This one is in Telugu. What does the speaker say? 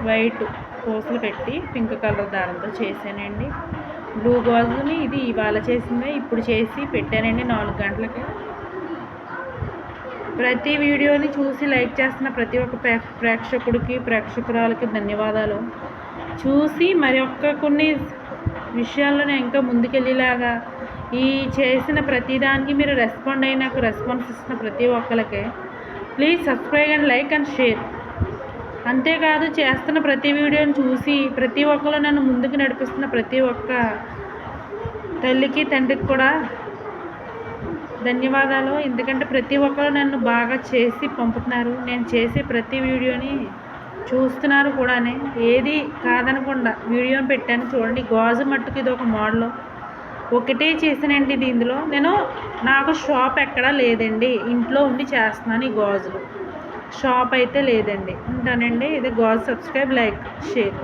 వైట్ పూసలు పెట్టి పింక్ కలర్ దారంతో చేశానండి. బ్లూ గాజుని ఇది ఇవాళ చేసిందే, ఇప్పుడు చేసి పెట్టానండి 4 గంటలకి. ప్రతి వీడియోని చూసి లైక్ చేస్తున్న ప్రతి ఒక్క ప్రేక్షకుడికి ప్రేక్షకురాలకి ధన్యవాదాలు. చూసి మరి కొన్ని విషయాల్లో నేను ఇంకా ముందుకెళ్ళేలాగా ఈ చేసిన ప్రతిదానికి మీరు రెస్పాండ్ అయ్యి నాకు రెస్పాన్స్ ఇస్తున్న ప్రతి ఒక్కరికి please subscribe and like and share. అంతేకాదు చేస్తున్న ప్రతి వీడియోని చూసి ప్రతి ఒక్కరు నన్ను ముందుకు నడిపిస్తున్న ప్రతి ఒక్క తల్లికి తండ్రికి కూడా ధన్యవాదాలు. ఎందుకంటే ప్రతి ఒక్కరు నన్ను బాగా చేసి పంపుతున్నారు. నేను చేసే ప్రతి వీడియోని చూస్తున్నారు కూడా. ఏది కాదనకుండా వీడియోని పెట్టాను చూడండి. గాజు మట్టుకు ఇది ఒక మోడల్ ఒకటే చేసానండి. ఇందులో నాకు షాప్ ఎక్కడా లేదండి, ఇంట్లో ఉండి చేస్తున్నాను. ఈ గాజులు షాప్ అయితే లేదండి. ఉంటానండి. ఇది గాజు. Subscribe, like, share.